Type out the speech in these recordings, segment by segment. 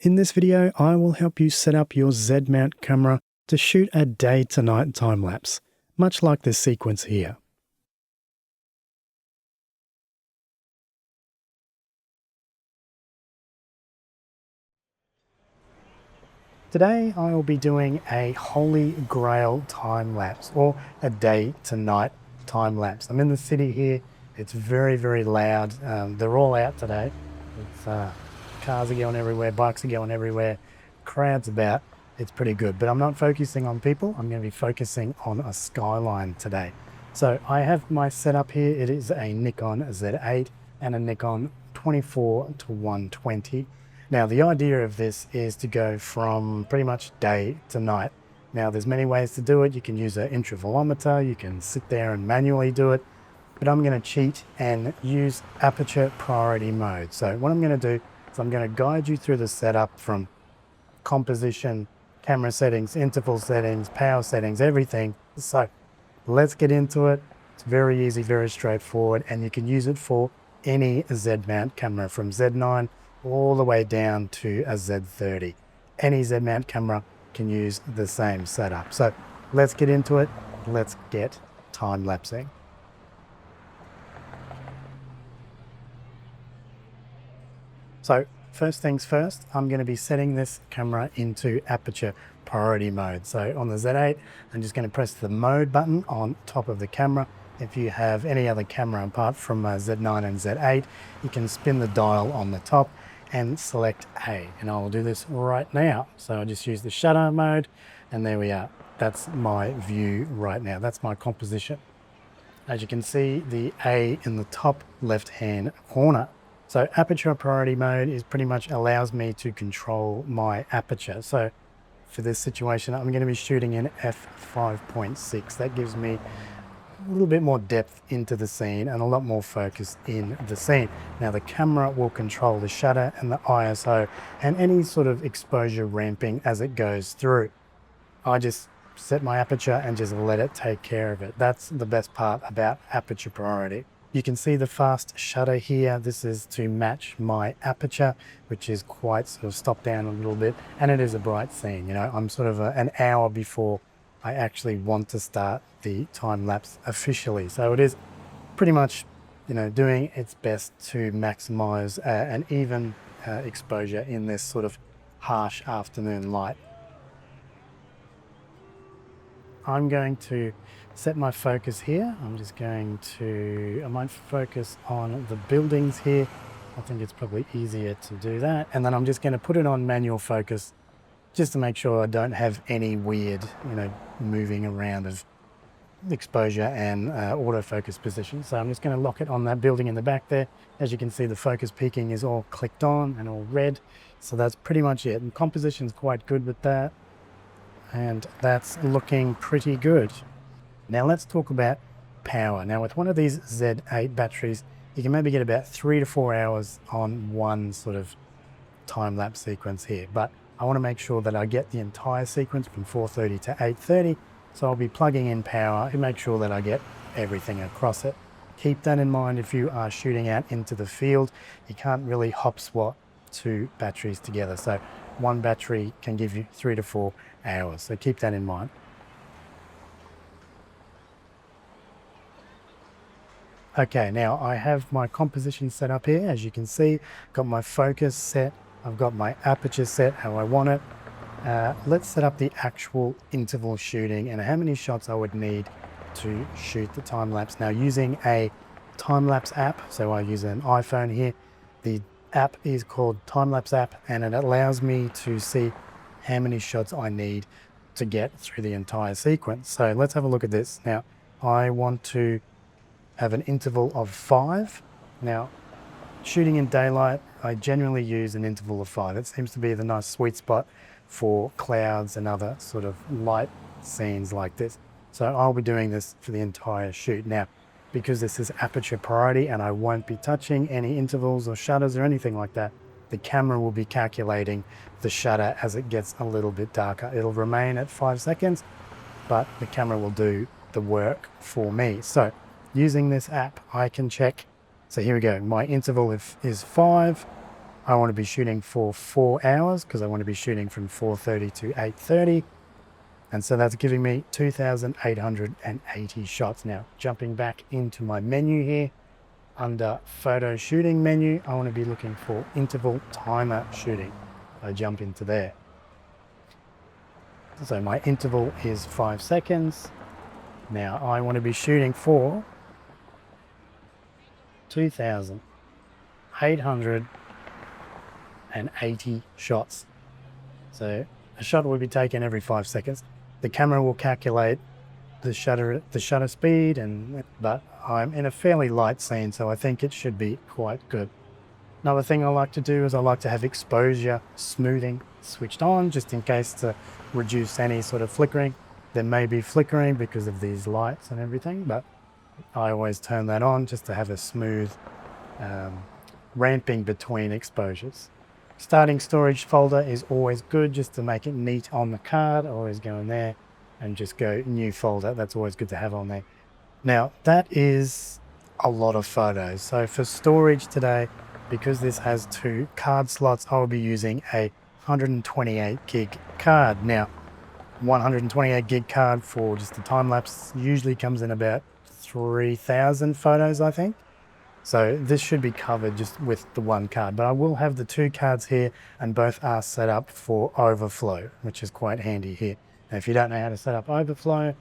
In this video, I will help you set up your Z mount camera to shoot a day to night time lapse, much like this sequence here. Today I will be doing a Holy Grail time lapse, or a day to night time lapse. I'm in the city here. It's very, very loud. They're all out today. Cars are going everywhere, bikes are going everywhere, crowds about. It's pretty good, but I'm not focusing on people. I'm going to be focusing on a skyline today. So I have my setup here. It is a Nikon Z8 and a Nikon 24-120. Now the idea of this is to go from pretty much day to night. Now there's many ways to do it. You can use an intervalometer, you can sit there and manually do it, but I'm going to cheat and use aperture priority mode. So what I'm going to do is I'm going to guide you through the setup from composition, camera settings, interval settings, power settings, everything. So let's get into it. It's very easy, very straightforward, and you can use it for any Z mount camera from Z9 all the way down to a Z30. Any Z mount camera can use the same setup. So let's get into it. Let's get time lapsing. So first things first, I'm going to be setting this camera into aperture priority mode. So on the Z8, I'm just going to press the mode button on top of the camera. If you have any other camera apart from Z9 and Z8, you can spin the dial on the top and select A, and I'll do this right now. So I just use the shutter mode, and there we are. That's my view right now. That's my composition. As you can see, the A in the top left hand corner. So aperture priority mode is pretty much allows me to control my aperture. So for this situation, I'm going to be shooting in f5.6. That gives me a little bit more depth into the scene and a lot more focus in the scene. Now the camera will control the shutter and the ISO and any sort of exposure ramping as it goes through. I just set my aperture and just let it take care of it. That's the best part about aperture priority. You can see the fast shutter here. This is to match my aperture, which is quite sort of stopped down a little bit, and it is a bright scene. You know, I'm sort of an hour before I actually want to start the time lapse officially. So it is pretty much, you know, doing its best to maximize an even exposure in this sort of harsh afternoon light. I'm going to set my focus here. I might focus on the buildings here. I think it's probably easier to do that. And then I'm just going to put it on manual focus just to make sure I don't have any weird, you know, moving around of exposure and autofocus position. So I'm just going to lock it on that building in the back there. As you can see, the focus peaking is all clicked on and all red. So that's pretty much it. And composition's quite good with that. And that's looking pretty good. Now let's talk about power. Now with one of these Z8 batteries, you can maybe get about 3 to 4 hours on one sort of time-lapse sequence here. But I want to make sure that I get the entire sequence from 4:30 to 8:30. So I'll be plugging in power and make sure that I get everything across it. Keep that in mind if you are shooting out into the field. You can't really hop swap two batteries together. So one battery can give you 3 to 4 hours. So keep that in mind. Okay, now I have my composition set up here. As you can see, got my focus set. I've got my aperture set how I want it. Let's set up the actual interval shooting and how many shots I would need to shoot the time lapse. Now using a time lapse app, so I use an iPhone here. The app is called Timelapse app, and it allows me to see how many shots I need to get through the entire sequence. So let's have a look at this. Now I want to have an interval of 5. Now shooting in daylight, I generally use an interval of 5. It seems to be the nice sweet spot for clouds and other sort of light scenes like this. So I'll be doing this for the entire shoot. Now, because this is aperture priority and I won't be touching any intervals or shutters or anything like that, the camera will be calculating the shutter as it gets a little bit darker. It'll remain at 5 seconds, but the camera will do the work for me. So using this app, I can check. So here we go. My interval is 5. I want to be shooting for 4 hours because I want to be shooting from 4:30 to 8:30. And so that's giving me 2,880 shots. Now, jumping back into my menu here, under photo shooting menu, I want to be looking for interval timer shooting. I jump into there. So my interval is 5 seconds. Now I want to be shooting for 2,880 shots. So a shot will be taken every 5 seconds. The camera will calculate the shutter speed, but I'm in a fairly light scene, so I think it should be quite good. Another thing I like to do is I like to have exposure smoothing switched on, just in case to reduce any sort of flickering. There may be flickering because of these lights and everything, but I always turn that on just to have a smooth ramping between exposures. Starting storage folder is always good, just to make it neat on the card. I always go in there and just go new folder. That's always good to have on there. Now that is a lot of photos. So for storage today, because this has 2 card slots, I'll be using a 128 gig card. Now 128 gig card for just a time lapse usually comes in about 3,000 photos, I think. So this should be covered just with the 1 card, but I will have the 2 cards here, and both are set up for overflow, which is quite handy here. Now, if you don't know how to set up overflow,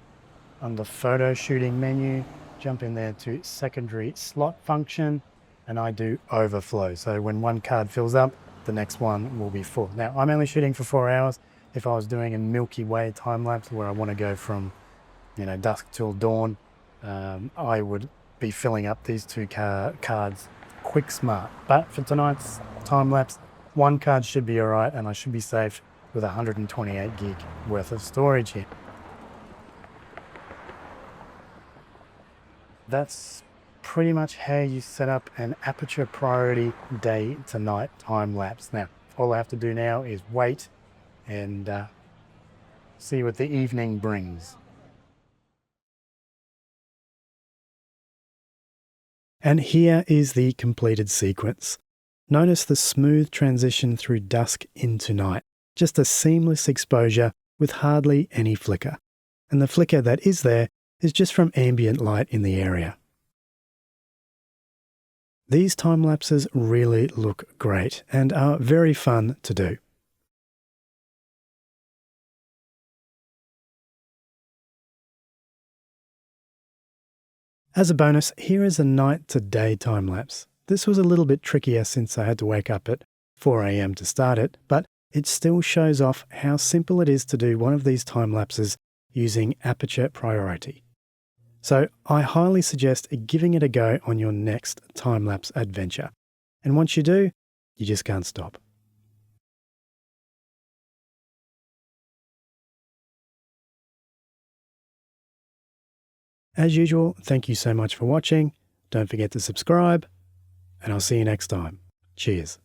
on the photo shooting menu, jump in there to secondary slot function, and I do overflow. So when 1 card fills up, the next one will be full. Now I'm only shooting for 4 hours. If I was doing a Milky Way time lapse where I want to go from, dusk till dawn, I would be filling up these 2 cards quick smart. But for tonight's time lapse, 1 card should be all right, and I should be safe with 128 gig worth of storage here. That's pretty much how you set up an aperture priority day to night time lapse. Now all I have to do now is wait and see what the evening brings. And here is the completed sequence. Notice the smooth transition through dusk into night. Just a seamless exposure with hardly any flicker. And the flicker that is there is just from ambient light in the area. These time lapses really look great and are very fun to do. As a bonus, here is a night to day time lapse. This was a little bit trickier since I had to wake up at 4 AM to start it, but it still shows off how simple it is to do one of these time lapses using aperture priority. So I highly suggest giving it a go on your next time lapse adventure. And once you do, you just can't stop. As usual, thank you so much for watching. Don't forget to subscribe, and I'll see you next time. Cheers.